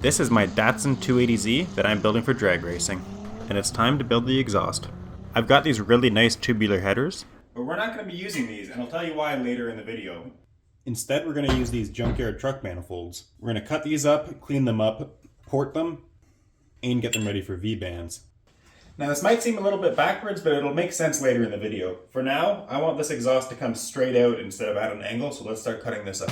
This is my Datsun 280Z that I'm building for drag racing, and it's time to build the exhaust. I've got these really nice tubular headers, but we're not going to be using these, and I'll tell you why later in the video. Instead, we're going to use these junkyard truck manifolds. We're going to cut these up, clean them up, port them, and get them ready for V-bands. Now this might seem a little bit backwards, but it'll make sense later in the video. For now, I want this exhaust to come straight out instead of at an angle, so let's start cutting this up.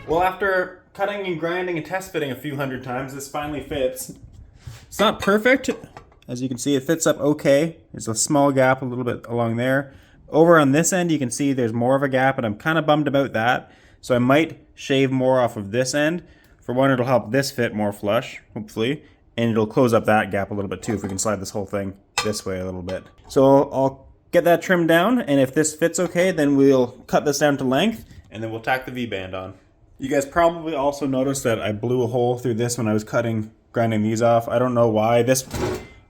Well, after cutting and grinding and test fitting a few hundred times, this finally fits. It's not perfect. As you can see, it fits up okay. There's a small gap a little bit along there. Over on this end, you can see there's more of a gap, and I'm kind of bummed about that. So I might shave more off of this end. For one, it'll help this fit more flush, hopefully. And it'll close up that gap a little bit too if we can slide this whole thing this way a little bit. So I'll get that trimmed down, and if this fits okay, then we'll cut this down to length, and then we'll tack the V-band on. You guys probably also noticed that I blew a hole through this when I was grinding these off. I don't know why.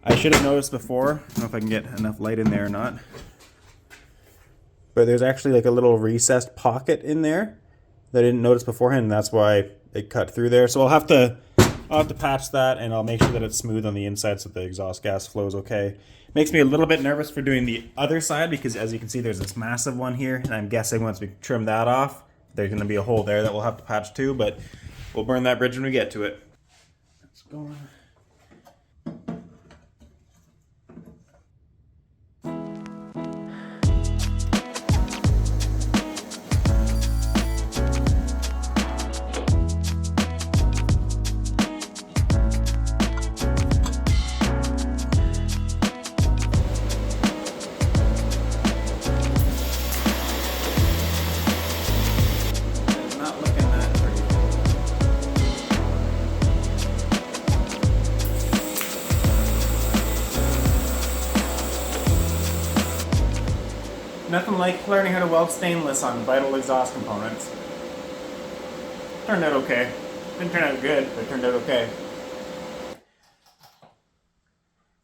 I should have noticed before. I don't know if I can get enough light in there or not. But there's actually like a little recessed pocket in there that I didn't notice beforehand, and that's why it cut through there. So I'll have to patch that, and I'll make sure that it's smooth on the inside so the exhaust gas flows okay. Makes me a little bit nervous for doing the other side because, as you can see, there's this massive one here, and I'm guessing once we trim that off, there's going to be a hole there that we'll have to patch too, but we'll burn that bridge when we get to it. Let's go on. Nothing like learning how to weld stainless on vital exhaust components. Turned out okay. Didn't turn out good, but it turned out okay.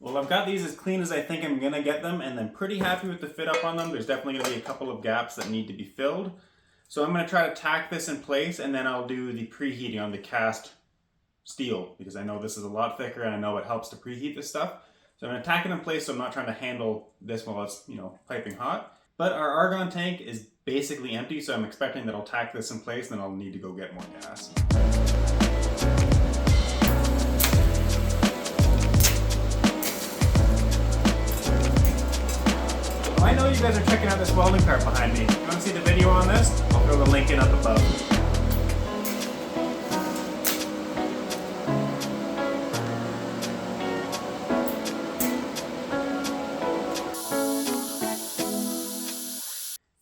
Well, I've got these as clean as I think I'm gonna get them, and I'm pretty happy with the fit up on them. There's definitely gonna be a couple of gaps that need to be filled. So I'm gonna try to tack this in place, and then I'll do the preheating on the cast steel, because I know this is a lot thicker and I know it helps to preheat this stuff. So I'm gonna tack it in place so I'm not trying to handle this while it's, piping hot. But our argon tank is basically empty, so I'm expecting that I'll tack this in place, and then I'll need to go get more gas. Well, I know you guys are checking out this welding cart behind me. If you want to see the video on this, I'll throw the link in up above.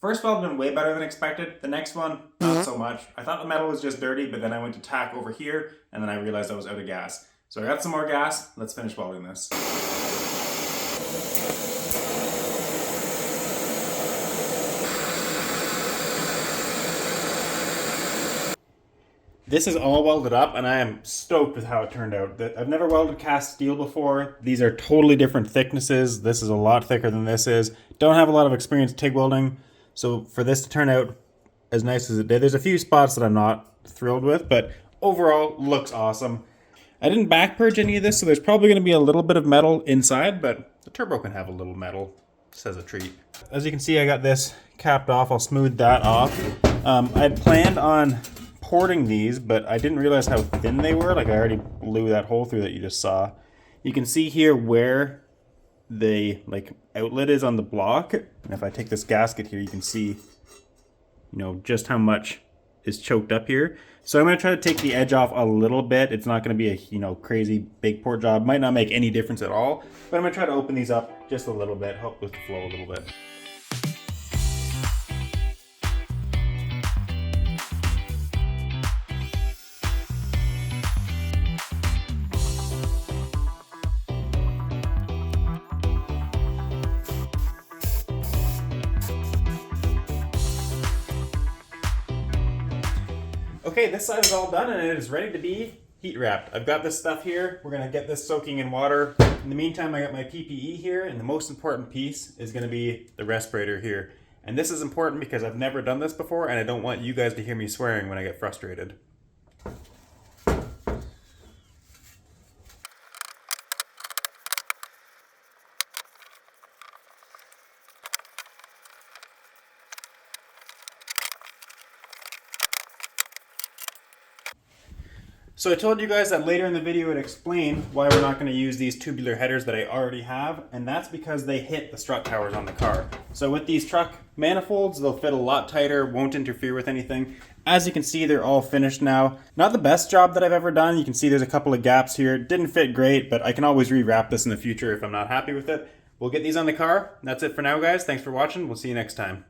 First weld went way better than expected. The next one, not so much. I thought the metal was just dirty, but then I went to tack over here, and then I realized I was out of gas. So I got some more gas. Let's finish welding this. This is all welded up, and I am stoked with how it turned out. I've never welded cast steel before. These are totally different thicknesses. This is a lot thicker than this is. Don't have a lot of experience TIG welding. So for this to turn out as nice as it did, there's a few spots that I'm not thrilled with, but overall looks awesome. I didn't back purge any of this, so there's probably going to be a little bit of metal inside, but the turbo can have a little metal, just as a treat. As you can see, I got this capped off. I'll smooth that off. I had planned on porting these, but I didn't realize how thin they were. Like I already blew that hole through that you just saw. You can see here where the outlet is on the block. And if I take this gasket here, you can see, just how much is choked up here. So I'm going to try to take the edge off a little bit. It's not going to be a crazy big port job. Might not make any difference at all, but I'm going to try to open these up just a little bit, help with the flow a little bit. Okay, this side is all done and it is ready to be heat wrapped. I've got this stuff here. We're gonna get this soaking in water. In the meantime, I got my PPE here, and the most important piece is gonna be the respirator here. And this is important because I've never done this before and I don't want you guys to hear me swearing when I get frustrated. So I told you guys that later in the video I'd explain why we're not going to use these tubular headers that I already have, and that's because they hit the strut towers on the car. So with these truck manifolds, they'll fit a lot tighter, won't interfere with anything. As you can see, they're all finished now. Not the best job that I've ever done. You can see there's a couple of gaps here. It didn't fit great, but I can always rewrap this in the future if I'm not happy with it. We'll get these on the car. That's it for now, guys. Thanks for watching. We'll see you next time.